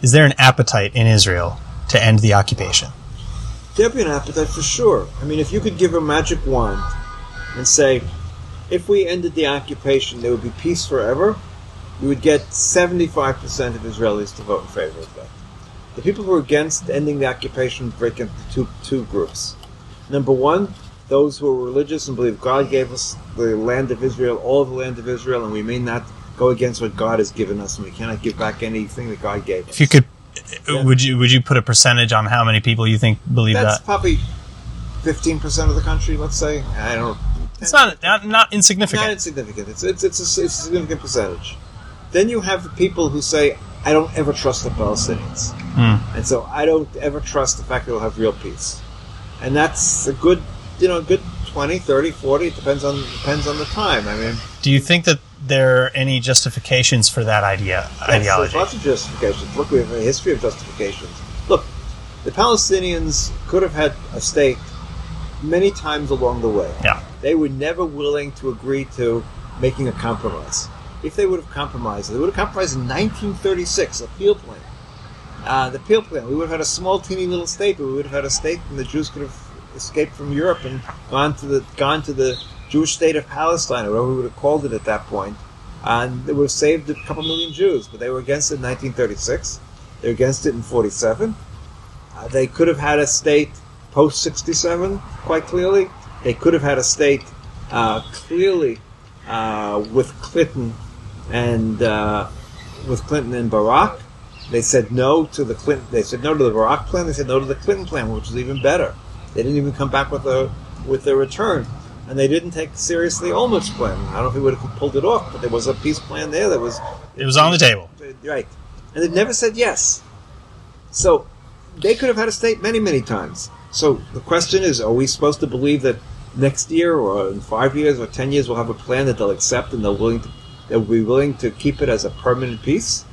is there an appetite in Israel to end the occupation? There'd be an appetite for sure. I mean, if you could give a magic wand and say, if we ended the occupation, there would be peace forever, you would get 75% of Israelis to vote in favor of that. The people who are against ending the occupation break into two groups. Number one, those who are religious and believe God gave us the land of Israel, all of the land of Israel, and we may not go against what God has given us, and we cannot give back anything that God gave us. If you could, would you put a percentage on how many people you think believe that? That's probably 15% of the country, let's say. I don't know. It's not insignificant. Not insignificant. It's a significant percentage. Then you have the people who say, I don't ever trust the Palestinians. And so I don't ever trust the fact that we'll have real peace. And that's a good 20, 30, 40. It depends on the time. I mean, do you think that there are any justifications for that ideology? There's lots of justifications. Look, we have a history of justifications. Look, the Palestinians could have had a state many times along the way. Yeah. They were never willing to agree to making a compromise. If they would have compromised, they would have compromised in 1936, a Peel plan. The Peel plan, we would have had a small, teeny little state, but we would have had a state, and the Jews could have escaped from Europe and gone to the Jewish state of Palestine, or whatever we would have called it at that point, and they would have saved a couple million Jews. But they were against it in 1936. They were against it in 47. They could have had a state post 67, quite clearly. They could have had a state clearly with Clinton and Barack. They said no to the Clinton. They said no to the Barack plan. They said no to the Clinton plan, which was even better. They didn't even come back with a return, and they didn't take seriously Olmert's plan. I don't know if he would have pulled it off, but there was a peace plan there. It was on the table, right? And they never said yes. So they could have had a state many, many times. So the question is: are we supposed to believe that next year, or in 5 years, or 10 years, we'll have a plan that they'll accept and they'll be willing to keep it as a permanent peace?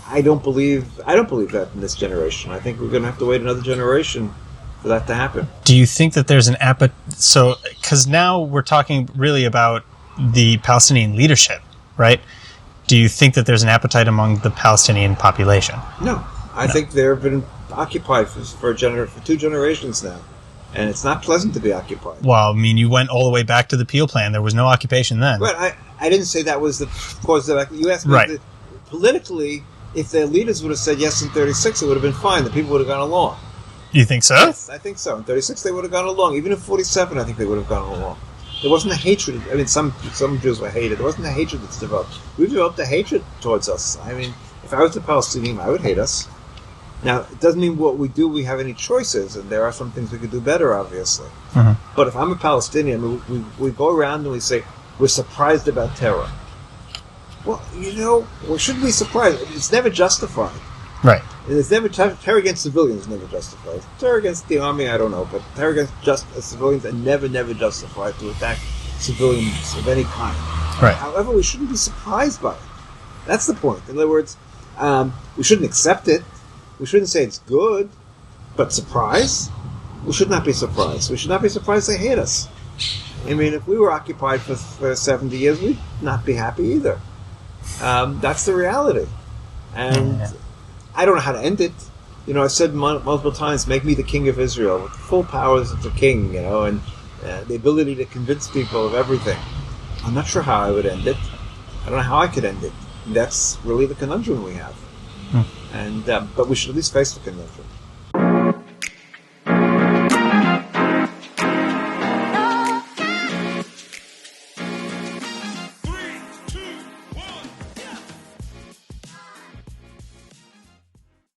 I don't believe that in this generation. I think we're going to have to wait another generation for that to happen. Do you think that there's an appetite? So, because now we're talking really about the Palestinian leadership, right? Do you think that there's an appetite among the Palestinian population? No. I think they've been occupied for 2 generations now. And it's not pleasant to be occupied. Well, I mean, you went all the way back to the Peel plan. There was no occupation then. But I didn't say that was the cause of it. You asked me, right. Politically, if their leaders would have said yes in 36, it would have been fine. The people would have gone along. You think so? Yes, I think so. In 36, they would have gone along. Even in 47, I think they would have gone along. There wasn't a hatred. I mean, some Jews were hated. There wasn't a hatred that's developed. We've developed a hatred towards us. I mean, if I was a Palestinian, I would hate us. Now, it doesn't mean what we do, we have any choices, and there are some things we could do better, obviously. Mm-hmm. But if I'm a Palestinian, we go around and we say, we're surprised about terror. Well, we shouldn't be surprised. It's never justified. Right. It's never terror against civilians is never justified. Terror against the army, I don't know, but terror against civilians are never justified to attack civilians of any kind. Right. However, we shouldn't be surprised by it. That's the point. In other words, we shouldn't accept it. We shouldn't say it's good, but surprise? We should not be surprised. We should not be surprised they hate us. I mean, if we were occupied for 70 years, we'd not be happy either. That's the reality. And I don't know how to end it. I've said multiple times, make me the king of Israel, with full powers of the king, and the ability to convince people of everything. I'm not sure how I would end it. I don't know how I could end it. And that's really the conundrum we have. And but we should at least face the conundrum.